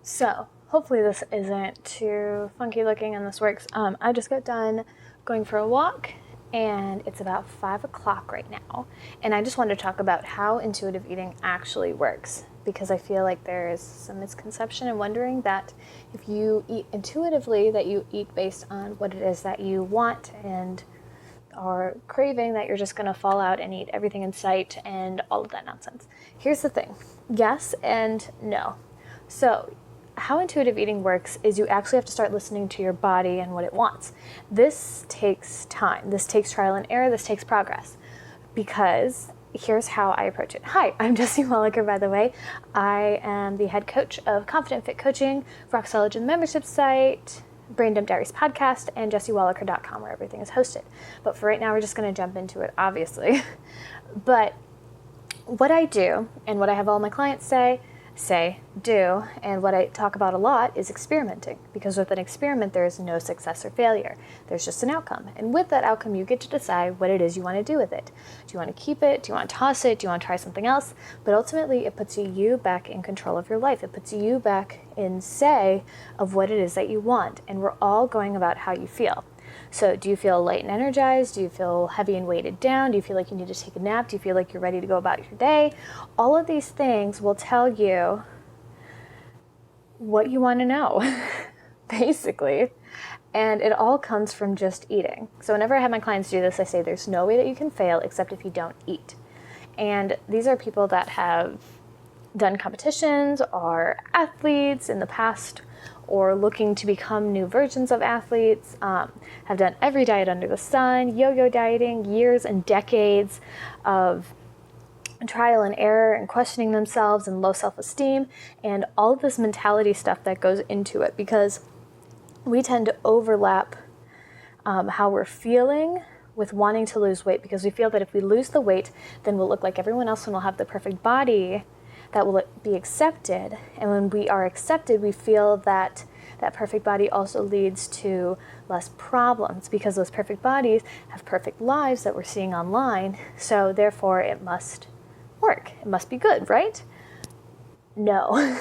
So, hopefully this isn't too funky looking and this works. I just got done going for a walk and it's about 5 o'clock right now. And I just wanted to talk about how intuitive eating actually works, because I feel like there is some misconception and wondering that if you eat intuitively, that you eat based on what it is that you want and are craving, that you're just going to fall out and eat everything in sight and all of that nonsense. Here's the thing. Yes and no. So, how intuitive eating works is you actually have to start listening to your body and what it wants. This takes time. This takes trial and error. This takes progress. Because here's how I approach it. Hi, I'm Jessie Wallaker, by the way. I am the head coach of Confident Fit Coaching, Roxology, the membership site, Brain Dump Diaries podcast, and jessiewallaker.com, where everything is hosted. But for right now, we're just going to jump into it, obviously. But what I do, and what I have all my clients do, and what I talk about a lot is experimenting. Because with an experiment, there is no success or failure. There's just an outcome. And with that outcome, you get to decide what it is you want to do with it. Do you want to keep it? Do you want to toss it? Do you want to try something else? But ultimately, it puts you back in control of your life. It puts you back in say of what it is that you want. And we're all going about how you feel. So do you feel light and energized? Do you feel heavy and weighted down? Do you feel like you need to take a nap? Do you feel like you're ready to go about your day? All of these things will tell you what you want to know, basically. And it all comes from just eating. So whenever I have my clients do this, I say there's no way that you can fail except if you don't eat. And these are people that have done competitions, are athletes in the past, or looking to become new versions of athletes, have done every diet under the sun, yo-yo dieting, years and decades of trial and error and questioning themselves and low self-esteem, and all of this mentality stuff that goes into it, because we tend to overlap how we're feeling with wanting to lose weight, because we feel that if we lose the weight, then we'll look like everyone else and we'll have the perfect body that will be accepted. And when we are accepted, we feel that that perfect body also leads to less problems, because those perfect bodies have perfect lives that we're seeing online. So therefore it must work. It must be good, right? No.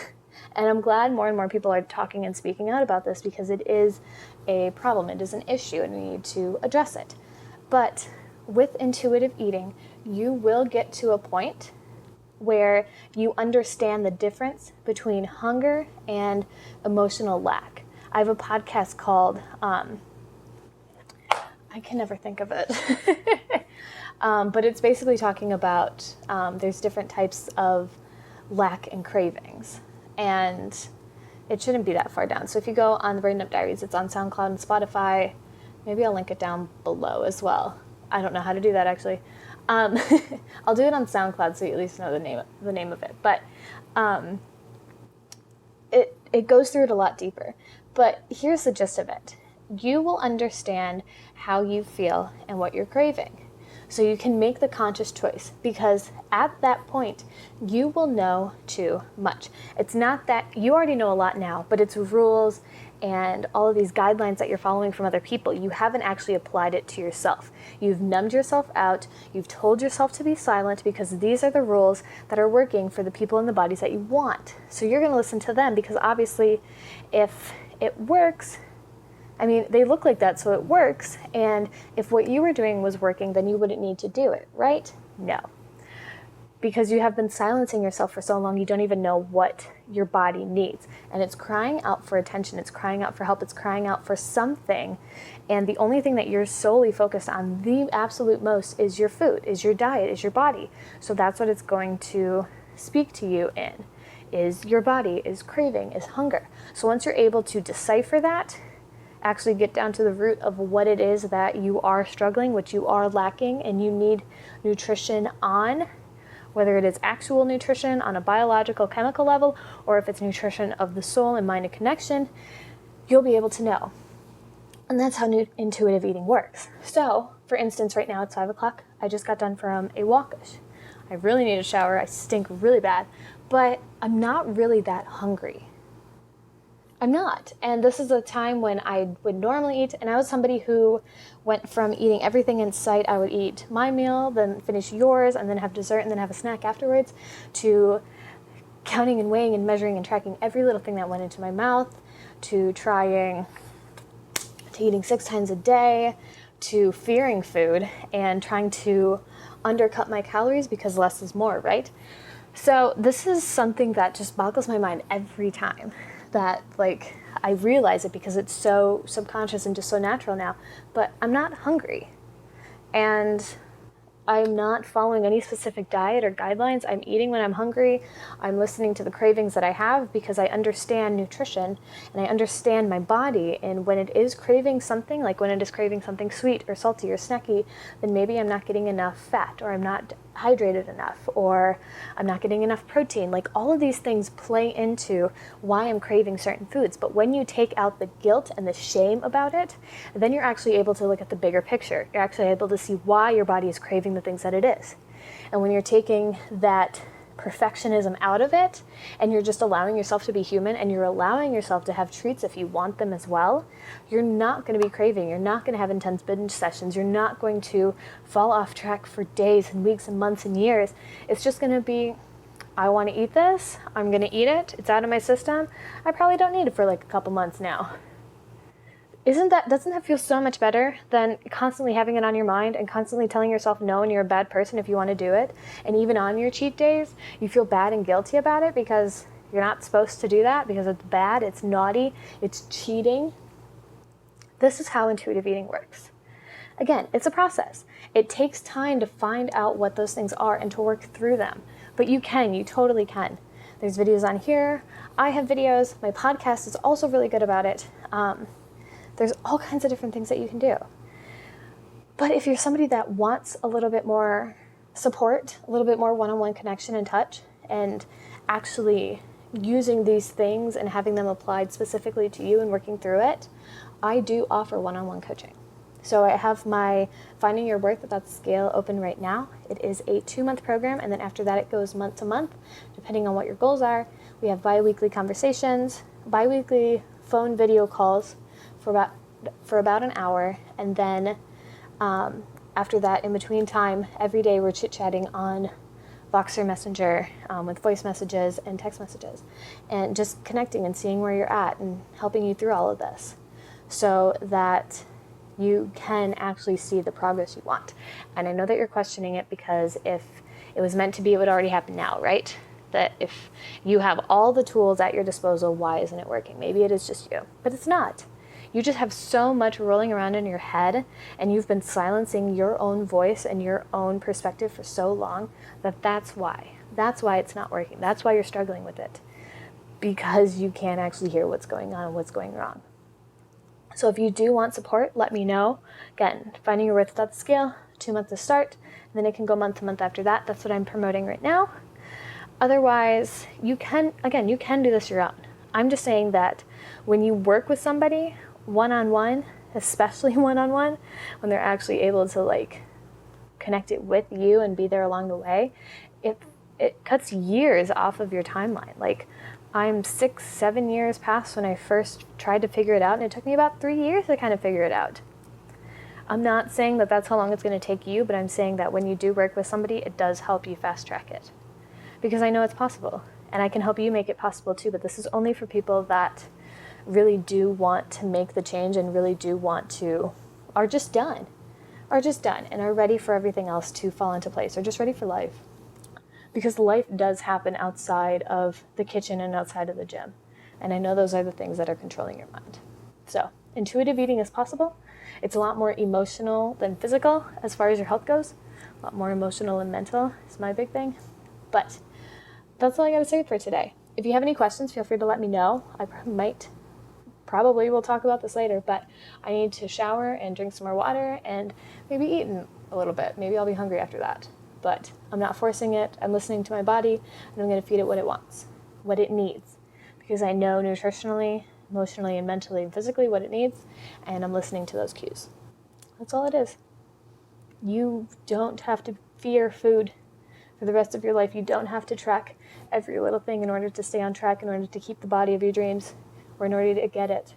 And I'm glad more and more people are talking and speaking out about this, because it is a problem. It is an issue and we need to address it. But with intuitive eating, you will get to a point where you understand the difference between hunger and emotional lack. I have a podcast called, I can never think of it, but it's basically talking about there's different types of lack and cravings, and it shouldn't be that far down. So if you go on the Brain Dump Diaries, it's on SoundCloud and Spotify. Maybe I'll link it down below as well. I don't know how to do that, actually. I'll do it on SoundCloud so you at least know the name of it. But it goes through it a lot deeper. But here's the gist of it. You will understand how you feel and what you're craving, so you can make the conscious choice, because at that point, you will know too much. It's not that you already know a lot now, but it's rules and all of these guidelines that you're following from other people. You haven't actually applied it to yourself. You've numbed yourself out. You've told yourself to be silent, because these are the rules that are working for the people in the bodies that you want. So you're going to listen to them, because obviously if it works, I mean, they look like that, so it works. And if what you were doing was working, then you wouldn't need to do it, right? No. Because you have been silencing yourself for so long, you don't even know what your body needs. And it's crying out for attention. It's crying out for help. It's crying out for something. And the only thing that you're solely focused on, the absolute most, is your food, is your diet, is your body. So that's what it's going to speak to you in, is your body, is craving, is hunger. So once you're able to decipher that, actually get down to the root of what it is that you are struggling, what you are lacking, and you need nutrition on, whether it is actual nutrition on a biological, chemical level, or if it's nutrition of the soul and mind and connection, you'll be able to know. And that's how intuitive eating works. So, for instance, right now it's 5 o'clock. I just got done from a walkish. I really need a shower. I stink really bad, but I'm not really that hungry. I'm not. And this is a time when I would normally eat, and I was somebody who went from eating everything in sight. I would eat my meal, then finish yours, and then have dessert, and then have a snack afterwards, to counting and weighing and measuring and tracking every little thing that went into my mouth, to eating 6 times a day, to fearing food and trying to undercut my calories because less is more, right? So this is something that just boggles my mind every time that like I realize it, because it's so subconscious and just so natural now. But I'm not hungry, and I'm not following any specific diet or guidelines. I'm eating when I'm hungry. I'm listening to the cravings that I have because I understand nutrition and I understand my body. And when it is craving something, like when it is craving something sweet or salty or snacky, then maybe I'm not getting enough fat, or I'm not hydrated enough, or I'm not getting enough protein. Like all of these things play into why I'm craving certain foods. But when you take out the guilt and the shame about it, then you're actually able to look at the bigger picture. You're actually able to see why your body is craving the things that it is. And when you're taking that perfectionism out of it, and you're just allowing yourself to be human, and you're allowing yourself to have treats if you want them as well, you're not going to be craving. You're not going to have intense binge sessions. You're not going to fall off track for days and weeks and months and years. It's just going to be, I want to eat this. I'm going to eat it. It's out of my system. I probably don't need it for like a couple months now. Doesn't that feel so much better than constantly having it on your mind and constantly telling yourself no and you're a bad person if you want to do it? And even on your cheat days, you feel bad and guilty about it because you're not supposed to do that, because it's bad, it's naughty, it's cheating. This is how intuitive eating works. Again, it's a process. It takes time to find out what those things are and to work through them. But you totally can. There's videos on here. I have videos. My podcast is also really good about it. There's all kinds of different things that you can do. But if you're somebody that wants a little bit more support, a little bit more one-on-one connection and touch, and actually using these things and having them applied specifically to you and working through it, I do offer one-on-one coaching. So I have my Finding Your Worth Without Scale open right now. It is a 2-month program, and then after that it goes month to month, depending on what your goals are. We have bi-weekly conversations, bi-weekly phone video calls for about an hour, and then after that, in between time, every day we're chit-chatting on Voxer Messenger with voice messages and text messages, and just connecting and seeing where you're at and helping you through all of this so that you can actually see the progress you want. And I know that you're questioning it, because if it was meant to be, it would already happen now, right? That if you have all the tools at your disposal, why isn't it working? Maybe it is just you, but it's not. You just have so much rolling around in your head, and you've been silencing your own voice and your own perspective for so long that's why. That's why it's not working. That's why you're struggling with it, because you can't actually hear what's going on and what's going wrong. So if you do want support, let me know. Again, Finding Your Worth Without Scale, 2 months to start, and then it can go month to month after that. That's what I'm promoting right now. Otherwise, you can do this your own. I'm just saying that when you work with somebody one-on-one, especially one-on-one, when they're actually able to like connect it with you and be there along the way, it cuts years off of your timeline. Like, I'm 6-7 years past when I first tried to figure it out, and it took me about 3 years to kind of figure it out. I'm not saying that that's how long it's going to take you, but I'm saying that when you do work with somebody, it does help you fast track it, because I know it's possible, and I can help you make it possible too. But this is only for people that really do want to make the change and really do want to, are just done and are ready for everything else to fall into place, or just ready for life. Because life does happen outside of the kitchen and outside of the gym. And I know those are the things that are controlling your mind. So, intuitive eating is possible. It's a lot more emotional than physical as far as your health goes. A lot more emotional and mental is my big thing. But that's all I got to say for today. If you have any questions, feel free to let me know. I probably will talk about this later, but I need to shower and drink some more water and maybe eat in a little bit. Maybe I'll be hungry after that. But I'm not forcing it. I'm listening to my body, and I'm going to feed it what it wants, what it needs, because I know nutritionally, emotionally, and mentally and physically what it needs, and I'm listening to those cues. That's all it is. You don't have to fear food for the rest of your life. You don't have to track every little thing in order to stay on track, in order to keep the body of your dreams, or in order to get it.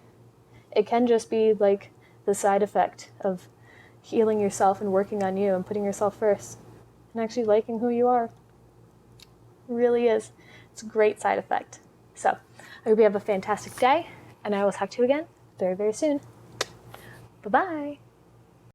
It can just be like the side effect of healing yourself and working on you and putting yourself first and actually liking who you are. It really is. It's a great side effect. So I hope you have a fantastic day, and I will talk to you again very, very soon. Bye-bye.